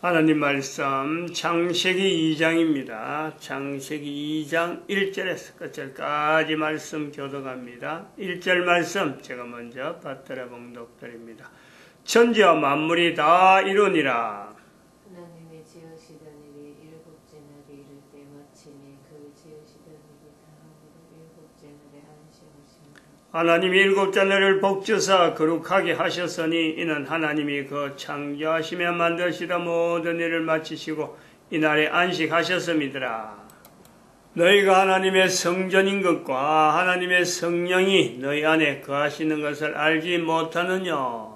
하나님 말씀 창세기 2장입니다. 창세기 2장 1절에서 끝절까지 말씀 교독합니다. 1절 말씀 제가 먼저 받들어 봉독드립니다. 천지와 만물이 다 이루니라. 하나님이 지으시던 일이 일곱째 날이 이를 때 마치니 그 지으시던 일이 다음으로 일곱째 날에 안식하시니라. 하나님이 일곱째 날을 복주사 거룩하게 하셨으니 이는 하나님이 그 창조하시며 만드시던 모든 일을 마치시고 이날에 안식하셨음이더라. 너희가 하나님의 성전인 것과 하나님의 성령이 너희 안에 거하시는 것을 알지 못하느냐.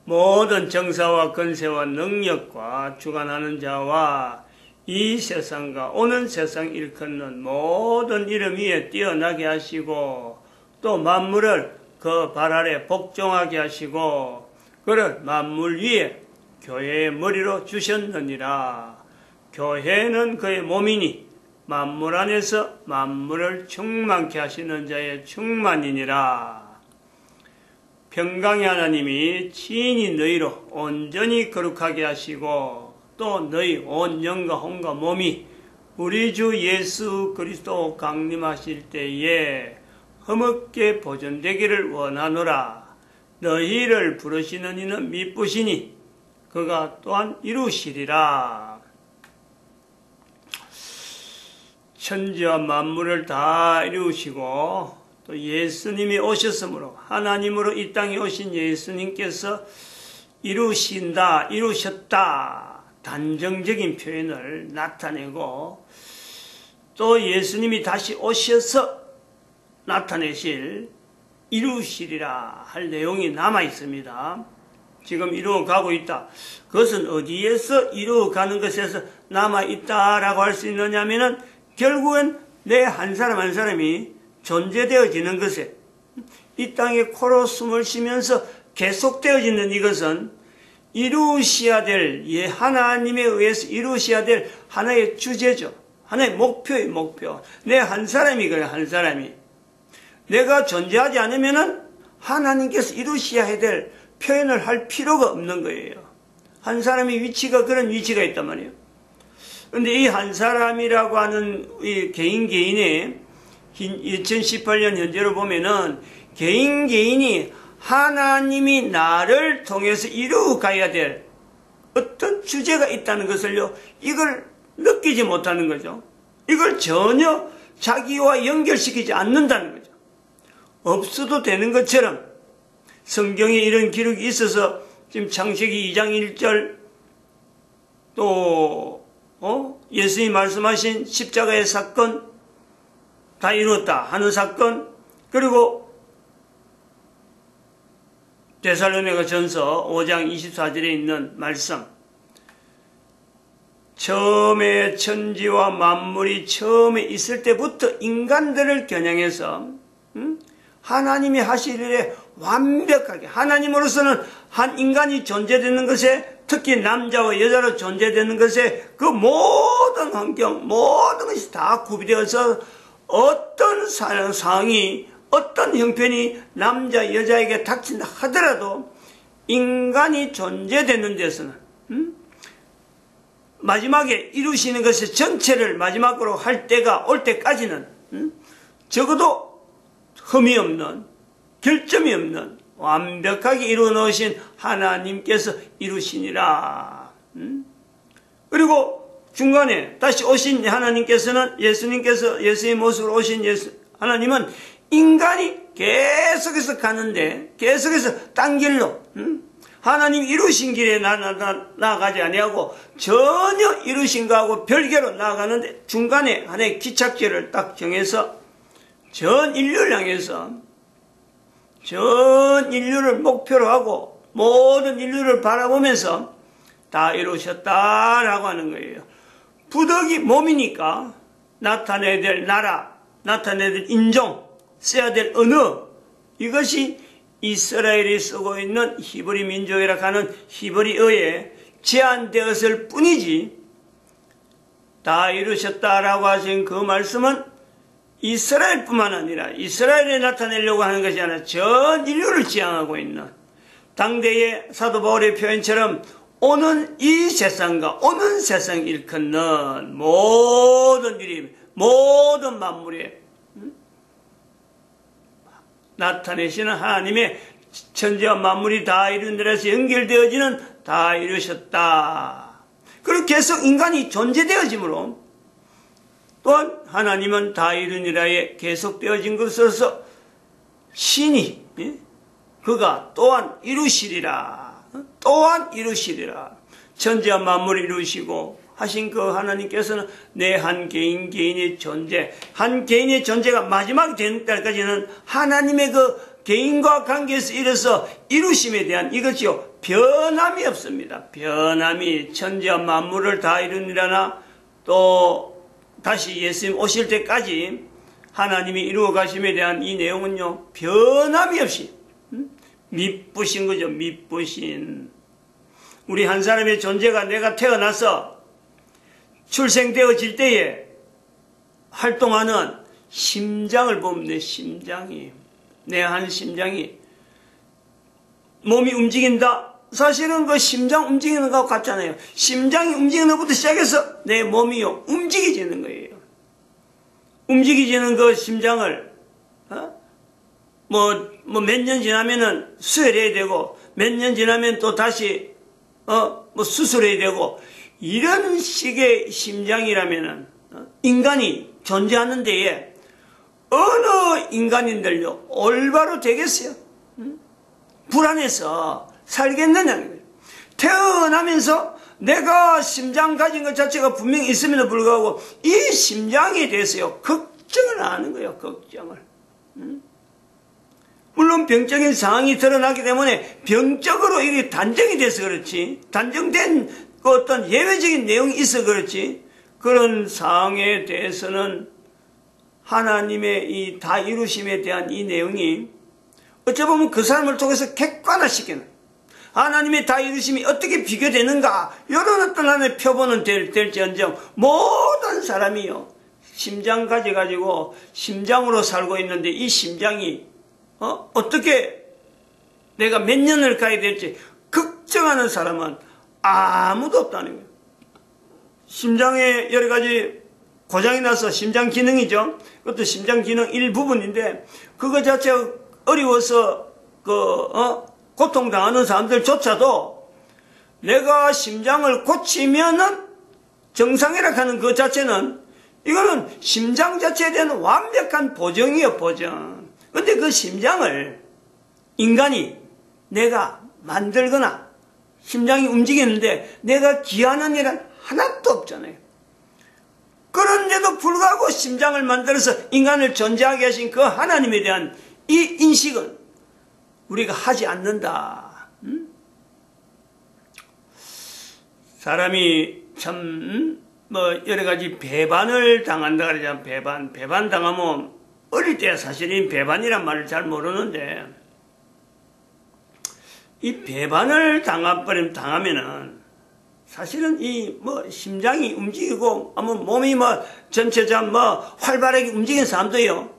모든 정사와 권세와 능력과 주관하는 자와 이 세상과 오는 세상 일컫는 모든 이름 위에 뛰어나게 하시고 또 만물을 그 발 아래 복종하게 하시고 그를 만물 위에 교회의 머리로 주셨느니라. 교회는 그의 몸이니 만물 안에서 만물을 충만케 하시는 자의 충만이니라. 평강의 하나님이 친히 너희로 온전히 거룩하게 하시고 또 너희 온 영과 혼과 몸이 우리 주 예수 그리스도 강림하실 때에 흠없게 보존되기를 원하노라. 너희를 부르시는 이는 미쁘시니 그가 또한 이루시리라. 천지와 만물을 다 이루시고 또 예수님이 오셨으므로 하나님으로 이 땅에 오신 예수님께서 이루신다, 이루셨다 단정적인 표현을 나타내고 또 예수님이 다시 오셔서 나타내실 이루시리라 할 내용이 남아 있습니다. 지금 이루어가고 있다. 그것은 어디에서 이루어가는 것에서 남아 있다라고 할 수 있느냐면은 결국은 내 한 사람 한 사람이 존재되어지는 것에 이 땅에 코로 숨을 쉬면서 계속되어지는 이것은 이루셔야 될 하나님에 의해서 이루셔야 될 하나의 주제죠. 하나의 목표의 목표. 내 한 사람이 그래 한 사람이. 내가 존재하지 않으면은 하나님께서 이루셔야 될 표현을 할 필요가 없는 거예요. 한 사람의 위치가 그런 위치가 있단 말이에요. 근데 이 한 사람이라고 하는 이 개인의 2018년 현재로 보면은 개인이 하나님이 나를 통해서 이루어가야 될 어떤 주제가 있다는 것을요, 이걸 느끼지 못하는 거죠. 이걸 전혀 자기와 연결시키지 않는다는 거죠. 없어도 되는 것처럼 성경에 이런 기록이 있어서 지금 창세기 2장 1절 또 예수님이 말씀하신 십자가의 사건 다 이루었다 하는 사건, 그리고 데살로니가 전서 5장 24절에 있는 말씀, 처음에 천지와 만물이 처음에 있을 때부터 인간들을 겨냥해서 하나님이 하실 일에 완벽하게 하나님으로서는 한 인간이 존재되는 것에, 특히 남자와 여자로 존재되는 것에 그 모든 환경, 모든 것이 다 구비되어서 어떤 상황이, 어떤 형편이 남자, 여자에게 닥친다 하더라도 인간이 존재되는 데서는 마지막에 이루시는 것의 전체를 마지막으로 할 때가 올 때까지는 적어도 흠이 없는, 결점이 없는 완벽하게 이루어 놓으신 하나님께서 이루시니라. 그리고 중간에 다시 오신 하나님께서는, 예수의 모습으로 오신 하나님은 인간이 계속해서 가는데, 계속해서 딴 길로, 하나님 이루신 길에 나아가지 아니하고 전혀 이루신 거하고 별개로 나아가는데 중간에 하나의 기착지를 딱 정해서 전 인류를 향해서 전 인류를 목표로 하고 모든 인류를 바라보면서 다 이루셨다라고 하는 거예요. 부덕이 몸이니까 나타내야 될 나라, 나타내야 될 인종, 써야 될 언어, 이것이 이스라엘이 쓰고 있는 히브리 민족이라고 하는 히브리어에 제한되었을 뿐이지, 다 이루셨다라고 하신 그 말씀은 이스라엘뿐만 아니라 이스라엘에 나타내려고 하는 것이 아니라 전 인류를 지향하고 있는, 당대의 사도 바울의 표현처럼 오는 이 세상과 오는 세상 일컫는 모든 일이 모든 만물에 나타내시는 하나님의 천지와 만물이 다 이룬 데라서 연결되어지는 다 이루셨다. 그리고 계속 인간이 존재되어지므로 또한 하나님은 다 이루니라에 계속되어진 것으로서 신이 그가 또한 이루시리라. 또한 이루시리라. 천지와 만물을 이루시고 하신 그 하나님께서는 내 한 개인의 존재, 한 개인의 존재가 마지막 되는 때까지는 하나님의 그 개인과 관계에서 이뤄서 이루심에 대한 이것이요 변함이 없습니다. 변함이 천지와 만물을 다 이루니라나 또 다시 예수님 오실 때까지 하나님이 이루어 가심에 대한 이 내용은요 변함이 없이 미쁘신 거죠. 미쁘신 우리 한 사람의 존재가 내가 태어나서 출생되어질 때에 활동하는 심장을 보면 내 심장이 내 한 심장이 몸이 움직인다. 사실은 그 심장 움직이는 것 같잖아요. 심장이 움직이는 것부터 시작해서 내 몸이요 움직이지는 거예요. 움직이지는 그 심장을 뭐 몇 년 지나면은 수혈해야 되고 몇 년 지나면 또 다시 뭐 수술해야 되고 이런 식의 심장이라면은 인간이 존재하는 데에 어느 인간인들요 올바로 되겠어요? 불안해서 살겠느냐는 거예요. 태어나면서 내가 심장 가진 것 자체가 분명히 있음에도 불구하고 이 심장에 대해서요 걱정을 안 하는 거예요. 걱정을. 물론 병적인 상황이 드러나기 때문에 병적으로 이게 단정이 돼서 그렇지 단정된 그 어떤 예외적인 내용이 있어 그렇지 그런 상황에 대해서는 하나님의 이 다 이루심에 대한 이 내용이 어찌 보면 그 사람을 통해서 객관화시키는 하나님의 다 이루심이 어떻게 비교되는가 이런 어떤 하나의 표본은 될지언정 모든 사람이요 심장 가져가지고 심장으로 살고 있는데 이 심장이 어떻게 내가 몇 년을 가야 될지 걱정하는 사람은 아무도 없다는 거예요. 심장에 여러 가지 고장이 나서 심장 기능이죠. 그것도 심장 기능 일부분인데 그거 자체가 어려워서 고통당하는 사람들조차도 내가 심장을 고치면은 정상이라 하는 그 자체는 이거는 심장 자체에 대한 완벽한 보정이에요. 보정. 근데 그 심장을 인간이 내가 만들거나 심장이 움직이는데 내가 기하는 일은 하나도 없잖아요. 그런데도 불구하고 심장을 만들어서 인간을 존재하게 하신 그 하나님에 대한 이 인식은 우리가 하지 않는다. 사람이 참 여러 가지 배반을 당한다 그러잖아요. 배반 당하면 어릴 때 사실은 배반이란 말을 잘 모르는데 이 배반을 당하면은 사실은 이 심장이 움직이고 몸이 전체적 활발하게 움직이는 사람도요.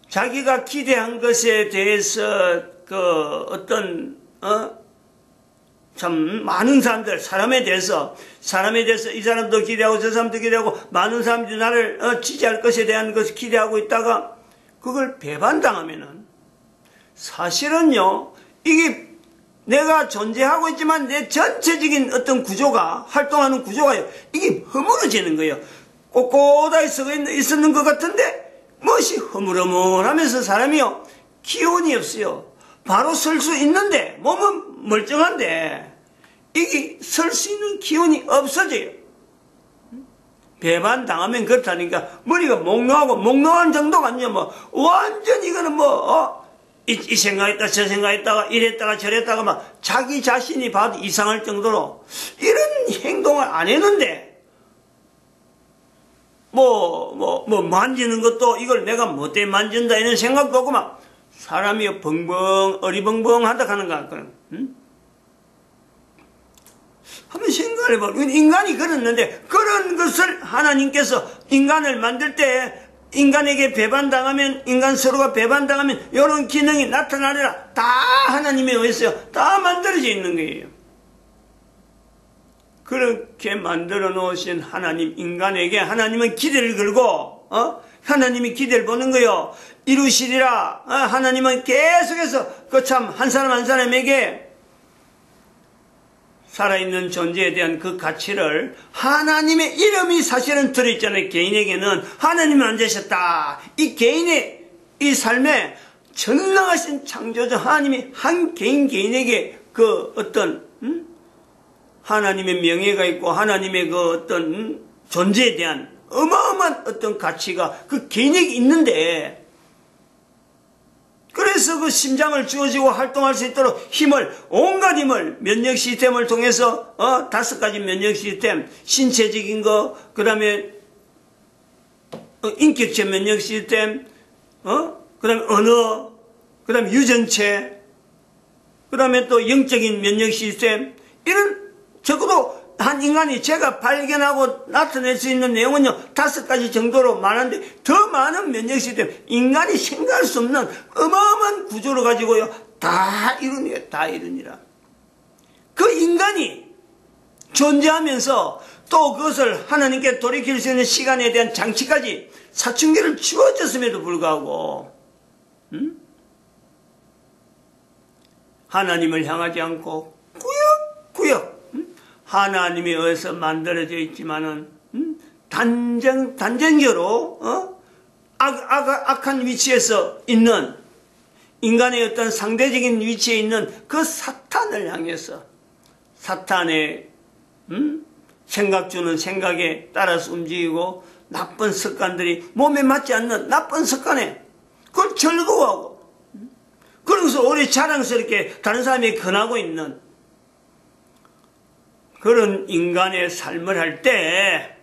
자기가 기대한 것에 대해서 참 많은 사람들 사람에 대해서 이 사람도 기대하고 저 사람도 기대하고 많은 사람들이 나를 지지할 것에 대한 것을 기대하고 있다가 그걸 배반당하면은 사실은요 이게 내가 존재하고 있지만 내 전체적인 어떤 구조가 활동하는 구조가요 이게 허물어지는 거예요. 꼿꼿하게 서 있었는 것 같은데 무엇이 허물허물하면서 사람이요 기운이 없어요. 바로 설 수 있는데 몸은 멀쩡한데 이게 설 수 있는 기운이 없어져요. 배반 당하면 그렇다니까 머리가 몽롱한 정도가 아니냐 완전히 이거는 이 생각했다 저 생각했다가 이랬다가 저랬다가 막 자기 자신이 봐도 이상할 정도로 이런 행동을 안 했는데 만지는 것도 이걸 내가 못돼 만진다 이런 생각도 없고 막 사람이 어리벙벙하다 하는 것 같거든. 한번 생각을 해봐. 인간이 그랬는데 그런 것을 하나님께서 인간을 만들 때 인간에게 배반당하면 인간 서로가 배반당하면 이런 기능이 나타나리라 다 하나님에 의해서 다 만들어져 있는 거예요. 그렇게 만들어 놓으신 하나님, 인간에게 하나님은 기대를 걸고, 하나님이 기대를 보는 거요. 이루시리라. 하나님은 계속해서 그 참 한 사람 한 사람에게 살아있는 존재에 대한 그 가치를, 하나님의 이름이 사실은 들어있잖아요. 개인에게는 하나님이 만드셨다. 이 개인의 이 삶에 전능하신 창조자 하나님이 한 개인에게 그 어떤 하나님의 명예가 있고 하나님의 그 어떤 존재에 대한 어마어마한 어떤 가치가 그 개인에게 있는데, 그래서 그 심장을 쥐어지고 활동할 수 있도록 온갖 힘을 면역 시스템을 통해서 5가지 면역 시스템, 신체적인 거, 그 다음에 인격체 면역 시스템, 그 다음에 언어, 그 다음에 유전체, 그 다음에 또 영적인 면역 시스템, 이런 적어도 한 인간이 제가 발견하고 나타낼 수 있는 내용은요 5가지 정도로 많은데, 더 많은 면역 시스템, 인간이 생각할 수 없는 어마어마한 구조를 가지고요 다 이루니라, 다 이루니라. 그 인간이 존재하면서 또 그것을 하나님께 돌이킬 수 있는 시간에 대한 장치까지 사춘기를 주어졌음에도 불구하고 하나님을 향하지 않고 구역구역 하나님에 의해서 만들어져 있지만은 단전교로 악한 위치에서 있는 인간의 어떤 상대적인 위치에 있는 그 사탄을 향해서 사탄의 생각 주는 생각에 따라서 움직이고, 나쁜 습관들이 몸에 맞지 않는 나쁜 습관에 그걸 즐거워하고, 그러면서 오래 자랑스럽게 다른 사람이 권하고 있는 그런 인간의 삶을 할 때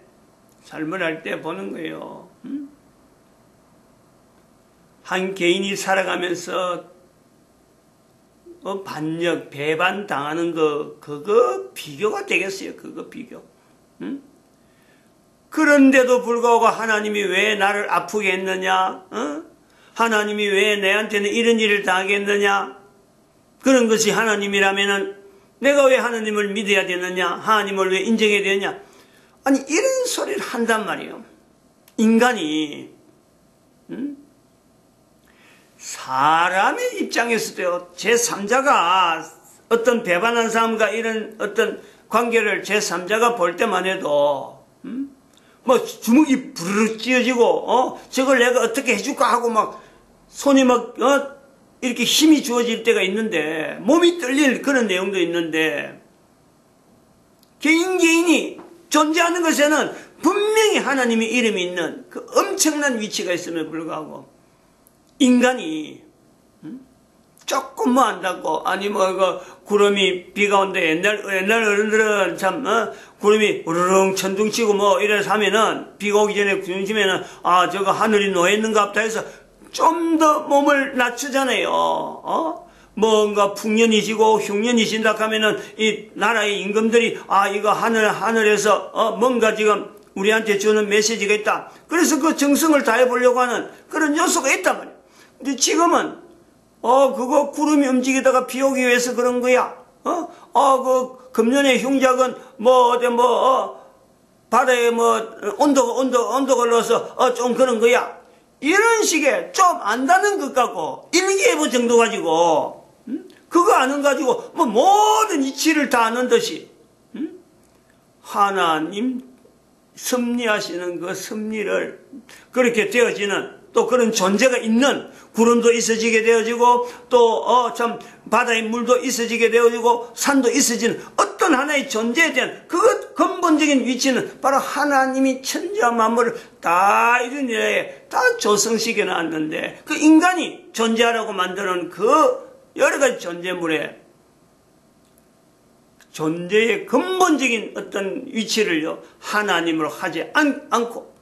보는 거예요. 한 개인이 살아가면서 반역, 배반 당하는 그거 비교가 되겠어요. 그거 비교. 그런데도 불구하고 하나님이 왜 나를 아프게 했느냐? 하나님이 왜 내한테는 이런 일을 당하게 했느냐? 그런 것이 하나님이라면은 내가 왜 하나님을 믿어야 되느냐? 하나님을 왜 인정해야 되느냐? 아니, 이런 소리를 한단 말이에요. 인간이 사람의 입장에서도요, 제3자가 어떤 배반한 사람과 이런 어떤 관계를 제3자가 볼 때만 해도 뭐 주먹이 부르르 찢어지고 저걸 내가 어떻게 해줄까 하고 막 손이 막 이렇게 힘이 주어질 때가 있는데, 몸이 떨릴 그런 내용도 있는데, 개인이 존재하는 것에는 분명히 하나님의 이름이 있는 그 엄청난 위치가 있음에 불구하고 인간이 조금 뭐 안다고, 아니 뭐 구름이 비가 온대, 옛날 어른들은 참 구름이 우르릉 천둥치고 뭐 이래서 하면은 비가 오기 전에 중심에는 저거 하늘이 놓여있는가 보다 해서 좀 더 몸을 낮추잖아요. 뭔가 풍년이 지고 흉년이 진다 하면은 이 나라의 임금들이 이거 하늘에서 뭔가 지금 우리한테 주는 메시지가 있다. 그래서 그 정성을 다해 보려고 하는 그런 요소가 있단 말이에요. 근데 지금은 그거 구름이 움직이다가 비 오기 위해서 그런 거야. 그 금년의 흉작은 바다에 온도가 올라서 좀 그런 거야. 이런 식의 좀 안다는 것 갖고 일기예보 정도 가지고 그거 아는 가지고 모든 이치를 다 아는 듯이 하나님 섭리하시는 그 섭리를 그렇게 되어지는 또 그런 존재가 있는 구름도 있어지게 되어지고 또 참 바다의 물도 있어지게 되어지고 산도 있어지는 어떤 하나의 존재에 대한 그 근본적인 위치는 바로 하나님이 천지와 만물을 다 이루니에 다 조성시켜 놨는데, 그 인간이 존재하라고 만드는 그 여러 가지 존재물에 존재의 근본적인 어떤 위치를요 하나님으로 하지 않고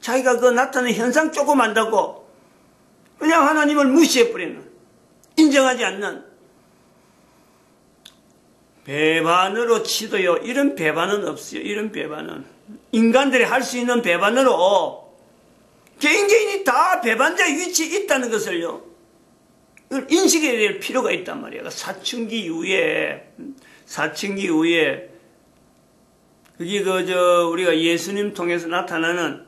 자기가 그 나타나는 현상 조금 안다고 그냥 하나님을 무시해버리는, 인정하지 않는 배반으로 치도요, 이런 배반은 없어요. 이런 배반은 인간들이 할 수 있는 배반으로 개인이 다 배반자의 위치에 있다는 것을요 인식해야 될 필요가 있단 말이에요. 사춘기 이후에 그게 우리가 예수님 통해서 나타나는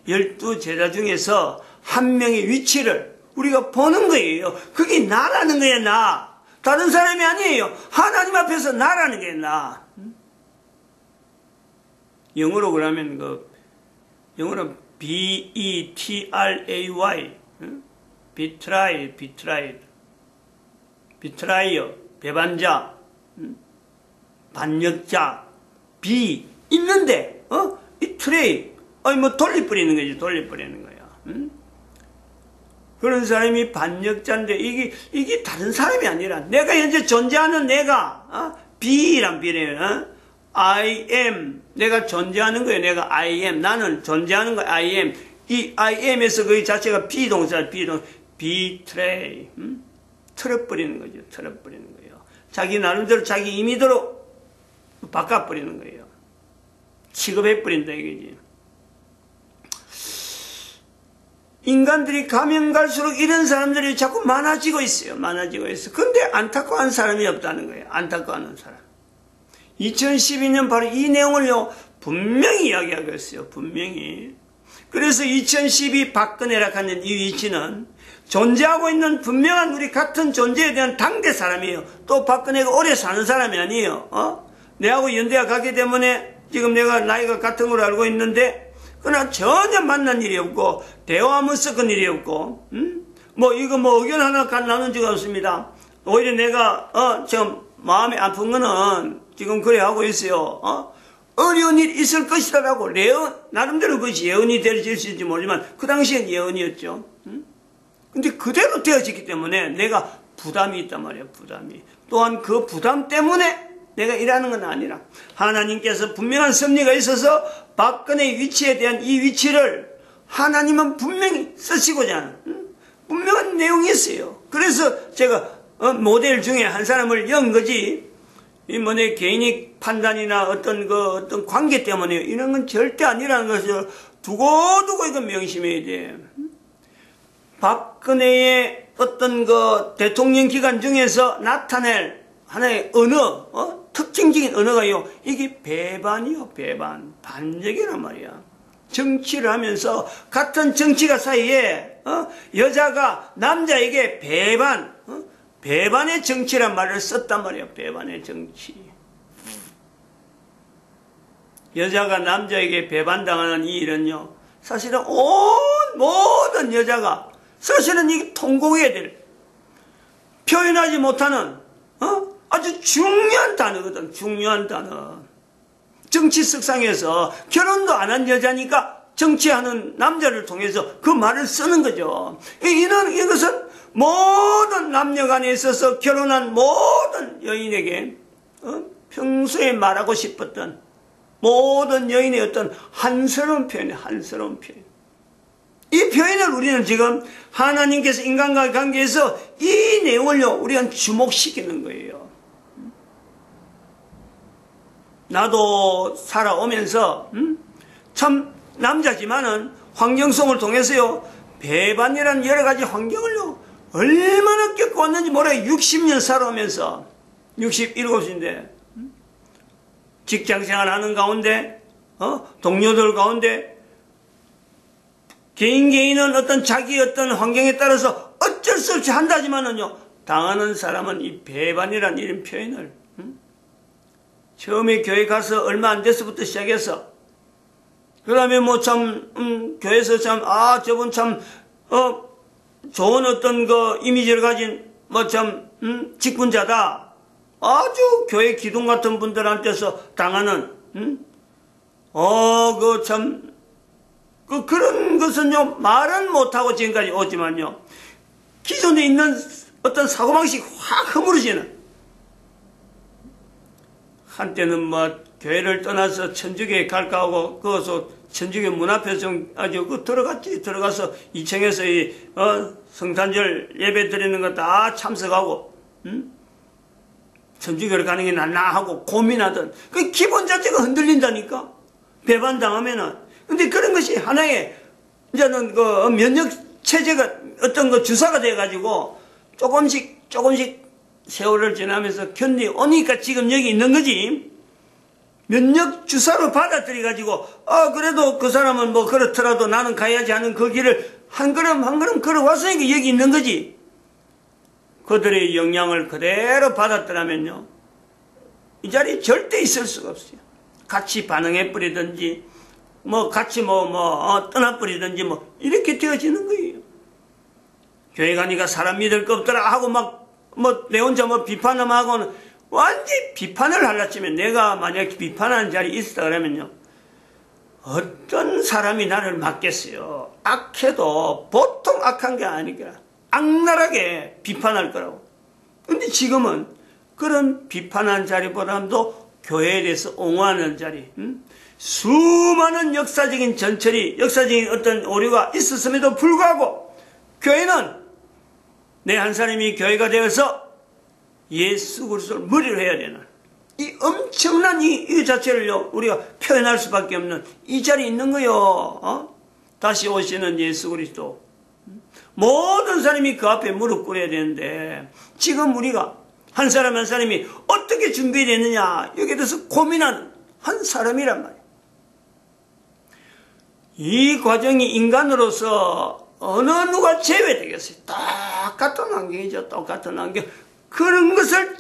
12제자 중에서 한 명의 위치를 우리가 보는 거예요. 그게 나라는 거야, 나. 다른 사람이 아니에요. 하나님 앞에서 나라는 게 나. 영어로 그러면 영어로 B-E-T-R-A-Y. 비트라이어, 배반자, 반역자, 있는데, 이 트레이, 돌려버리는 거지, 돌려버리는 거야. 그런 사람이 반역자인데, 이게 다른 사람이 아니라, 내가 현재 존재하는 내가, B란 비례는, I am, 내가 존재하는 거예요. 내가 I am, 나는 존재하는 거야, I am. 이 I am에서 그 자체가 비동사, betray, 틀어버리는 거죠. 틀어버리는 거예요. 자기 나름대로 자기 임의대로 바꿔버리는 거예요. 취급해버린다 이거지. 인간들이 가면 갈수록 이런 사람들이 자꾸 많아지고 있어요. 많아지고 있어. 근데 안타까워하는 사람이 없다는 거예요. 안타까워하는 사람. 2012년 바로 이 내용을요, 분명히 이야기하고 있어요. 분명히. 그래서 2012 박근혜라 하는 이 위치는 존재하고 있는 분명한 우리 같은 존재에 대한 당대 사람이에요. 또 박근혜가 오래 사는 사람이 아니에요. 내하고 연대가 가기 때문에 지금 내가 나이가 같은 걸로 알고 있는데, 그러나 전혀 만난 일이 없고, 대화하면 섞은 일이 없고, 의견 하나 나눈 적 없습니다. 오히려 내가, 지금 마음이 아픈 거는 지금 그래 하고 있어요. 어려운 일이 있을 것이다라고, 나름대로 그것이 예언이 되어질지 모르지만, 그 당시엔 예언이었죠. 근데 그대로 되어지기 때문에 내가 부담이 있단 말이에요, 부담이. 또한 그 부담 때문에 내가 일하는 건 아니라, 하나님께서 분명한 섭리가 있어서 박근혜의 위치에 대한 이 위치를 하나님은 분명히 쓰시고자 하는, 분명한 내용이 있어요. 그래서 제가 모델 중에 한 사람을 연 거지, 내 개인의 판단이나 어떤 관계 때문에 이런 건 절대 아니라는 것을 두고두고 이거 명심해야 돼. 박근혜의 어떤 대통령 기간 중에서 나타낼 하나의 언어, 특징적인 언어가요, 이게 배반이요, 배반. 반역이란 말이야. 정치를 하면서 같은 정치가 사이에, 여자가 남자에게 배반의 정치란 말을 썼단 말이에요. 배반의 정치. 여자가 남자에게 배반당하는 이 일은요, 사실은 모든 여자가 사실은 이게 통곡해야 될, 표현하지 못하는 아주 중요한 단어거든. 중요한 단어. 정치 석상에서 결혼도 안 한 여자니까 정치하는 남자를 통해서 그 말을 쓰는 거죠. 이것은 모든 남녀간에 있어서 결혼한 모든 여인에게 평소에 말하고 싶었던 모든 여인의 어떤 한스러운 표현이에요. 한스러운 표현. 이 표현을 우리는 지금 하나님께서 인간과의 관계에서 이 내용을요, 우리가 주목시키는 거예요. 나도 살아오면서 참 남자지만은 환경성을 통해서요, 배반이라는 여러 가지 환경을요, 얼마나 겪어왔는지 모르게 60년 살아오면서 67인데 직장생활 하는 가운데 동료들 가운데 개인은 어떤 자기 어떤 환경에 따라서 어쩔 수 없이 한다지만은요, 당하는 사람은 이 배반이라는 이런 표현을 처음에 교회 가서 얼마 안 돼서부터 시작해서, 그 다음에 교회에서 저분 좋은 어떤 이미지를 가진 직분자다. 아주 교회 기둥 같은 분들한테서 당하는, 그런 것은요, 말은 못하고 지금까지 오지만요, 기존에 있는 어떤 사고방식이 확 허물어지는, 한때는 교회를 떠나서 천주교에 갈까 하고, 거기서 천주교 문 앞에 들어가서 2층에서 성탄절 예배 드리는 거 다 참석하고, 천주교를 가는 게 낫나 하고 고민하던, 그 기본 자체가 흔들린다니까? 배반당하면은. 근데 그런 것이 하나의, 이제는 면역 체제가 어떤 주사가 돼가지고, 조금씩 세월을 지나면서 견디오니까 지금 여기 있는 거지. 면역 주사로 받아들여가지고 그래도 그 사람은 뭐 그렇더라도 나는 가야지 하는 그 길을 한 걸음 한 걸음 걸어왔으니까 여기 있는 거지. 그들의 영향을 그대로 받았더라면요, 이 자리에 절대 있을 수가 없어요. 같이 반응해버리든지 뭐 같이 떠나버리든지 뭐 이렇게 되어지는 거예요. 교회 가니까 사람 믿을 거 없더라 하고 내 혼자 비판을 하고는 완전히 비판을 하려 치면, 내가 만약 비판하는 자리에 있었다 그러면요, 어떤 사람이 나를 맡겠어요. 악해도 보통 악한 게 아니라 악랄하게 비판할 거라고. 근데 지금은 그런 비판한 자리보다도 교회에 대해서 옹호하는 자리, 수많은 역사적인 전철이, 역사적인 어떤 오류가 있었음에도 불구하고 교회는 내 한 사람이 교회가 되어서 예수 그리스도를 머리로 해야 되는 이 엄청난 이 자체를요, 우리가 표현할 수밖에 없는 이 자리에 있는 거요. 다시 오시는 예수 그리스도. 모든 사람이 그 앞에 무릎 꿇어야 되는데, 지금 우리가 한 사람 한 사람이 어떻게 준비되느냐, 여기에 대해서 고민하는 한 사람이란 말이에요. 이 과정이 인간으로서 어느 누가 제외되겠어요. 똑같은 환경이죠. 똑같은 환경. 그런 것을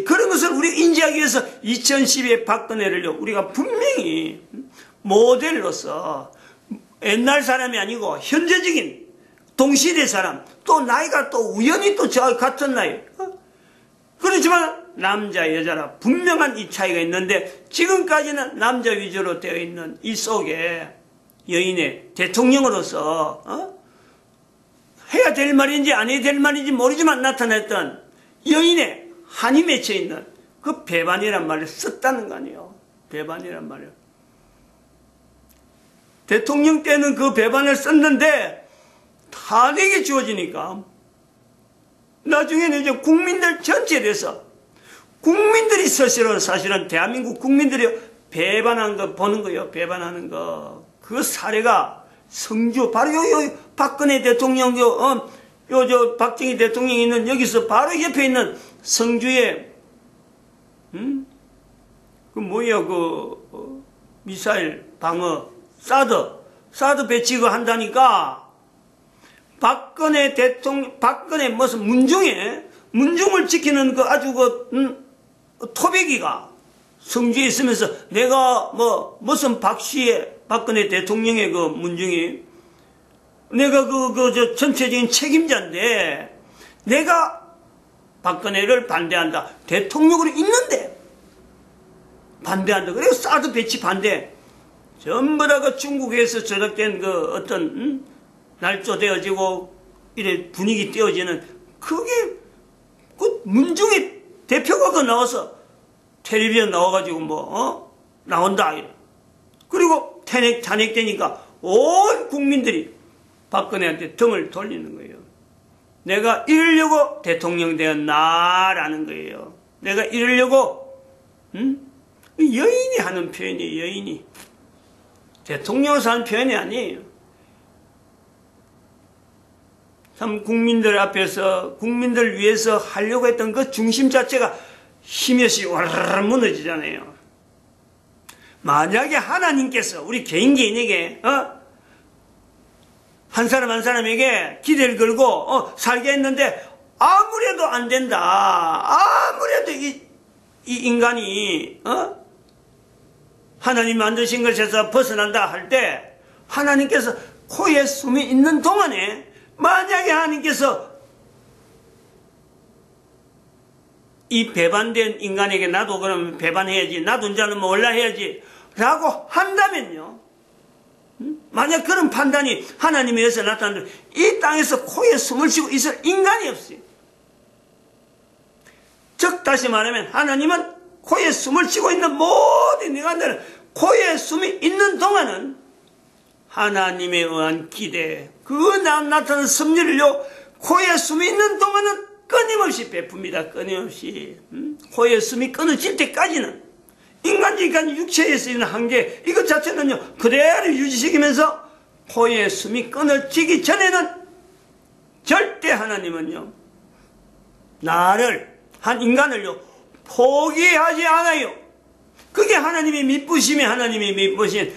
그런 것을 우리가 인지하기 위해서 2012의 박근혜를요, 우리가 분명히 모델로서, 옛날 사람이 아니고 현재적인 동시대 사람, 또 나이가 또 우연히 또 저와 같은 나이, 그렇지만 남자 여자라 분명한 이 차이가 있는데, 지금까지는 남자 위주로 되어 있는 이 속에 여인의 대통령으로서 해야 될 말인지 안 해야 될 말인지 모르지만 나타냈던 여인의 한이 맺혀 있는 그 배반이란 말을 썼다는 거 아니에요. 배반이란 말을. 대통령 때는 그 배반을 썼는데 탄핵이 주어지니까 나중에는 이제 국민들 전체에 대해서, 국민들이 사실은 대한민국 국민들이 배반한 거 보는 거예요. 배반하는 거. 그 사례가 성주, 바로 요 박근혜 대통령, 박정희 대통령이 있는 여기서 바로 옆에 있는 성주에, 미사일 방어, 사드 배치가 한다니까, 박근혜 무슨 문중을 지키는 아주 토백이가 성주에 있으면서, 내가 무슨 박근혜 대통령의 문중이, 내가 전체적인 책임자인데, 내가 박근혜를 반대한다. 대통령으로 있는데 반대한다. 그래서 사드 배치 반대. 전부 다 중국에서 조작된 날조되어지고, 이래 분위기 띄워지는, 그게, 문중의 대표가 나와서, 텔레비전 나와가지고 나온다. 그리고 탄핵되니까 온 국민들이 박근혜한테 등을 돌리는 거예요. 내가 이러려고 대통령 되었나라는 거예요. 내가 이러려고, 여인이 하는 표현이에요, 여인이. 대통령으로서 하는 표현이 아니에요. 참 국민들 앞에서, 국민들 위해서 하려고 했던 그 중심 자체가 힘없이 와르르 무너지잖아요. 만약에 하나님께서 우리 개인에게 한 사람 한 사람에게 기대를 걸고 살게 했는데, 아무래도 안 된다, 아무래도 이 인간이 하나님 만드신 것에서 벗어난다 할 때, 하나님께서 코에 숨이 있는 동안에 만약에 하나님께서 이 배반된 인간에게 나도 그럼 배반해야지, 나도 이제는 몰라해야지 라고 한다면요, 만약 그런 판단이 하나님에 의해서 나타난다면 이 땅에서 코에 숨을 쉬고 있을 인간이 없어요. 즉 다시 말하면 하나님은 코에 숨을 쉬고 있는 모든 인간들은 코에 숨이 있는 동안은 하나님에 의한 기대, 그 나타나는 섭리를요, 코에 숨이 있는 동안은 끊임없이 베풉니다. 끊임없이. 코에 숨이 끊어질 때까지는 인간적인 육체에서 있는 한계, 이것 자체는요 그대로 유지시키면서 코에 숨이 끊어지기 전에는 절대 하나님은요 나를, 한 인간을요 포기하지 않아요. 그게 하나님이 미쁘심이 하나님이 미쁘신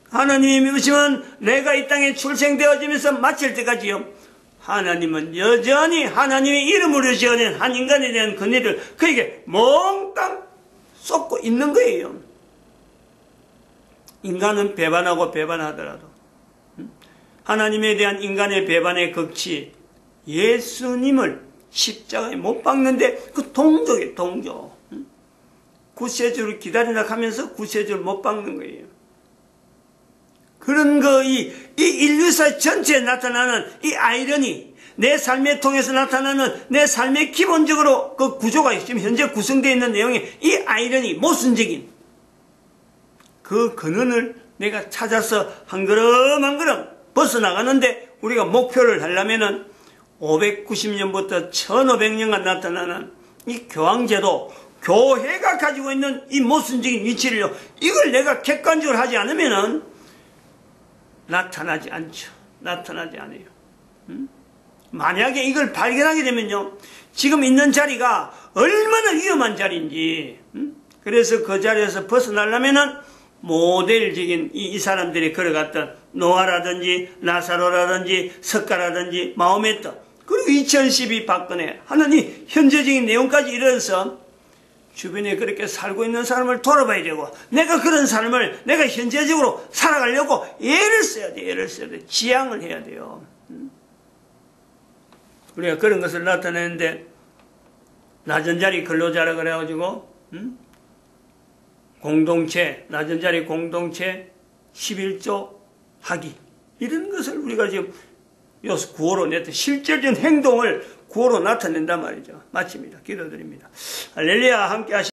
하나님이 미쁘시면 내가 이 땅에 출생되어지면서 마칠 때까지요. 하나님은 여전히 하나님의 이름으로 지어낸 한 인간에 대한 권위를 그에게 몽땅 쏟고 있는 거예요. 인간은 배반하고 배반하더라도 하나님에 대한 인간의 배반의 극치 예수님을 십자가에 못 박는데 그 동족이에요. 동족. 구세주를 기다리라 하면서 구세주를 못 박는 거예요. 그런 이 인류사 전체에 나타나는 이 아이러니, 내 삶에 통해서 나타나는 내 삶의 기본적으로 그 구조가 지금 현재 구성되어 있는 내용의 이 아이러니, 모순적인 그 근원을 내가 찾아서 한 걸음 한 걸음 벗어나가는데 우리가 목표를 하려면은 590년부터 1500년간 나타나는 이 교황제도, 교회가 가지고 있는 이 모순적인 위치를요, 이걸 내가 객관적으로 하지 않으면은 나타나지 않죠. 나타나지 않아요. 만약에 이걸 발견하게 되면요, 지금 있는 자리가 얼마나 위험한 자리인지, 그래서 그 자리에서 벗어나려면은 모델적인 이 사람들이 걸어갔던 노아라든지 나사로라든지 석가라든지 마호메트, 그리고 2012 박근혜 하는 이 현재적인 내용까지 이르러서 주변에 그렇게 살고 있는 사람을 돌아봐야 되고, 내가 그런 삶을 내가 현재적으로 살아가려고 애를 써야 돼. 애를 써야 돼. 지향을 해야 돼요. 우리가 그런 것을 나타내는데 낮은 자리 근로자라 그래가지고 공동체, 낮은 자리 공동체 11조 하기, 이런 것을 우리가 지금 여기서 구호로 냈던 실질적인 행동을 구호로 나타낸단 말이죠. 마칩니다. 기도드립니다. 할렐루야. 함께 하시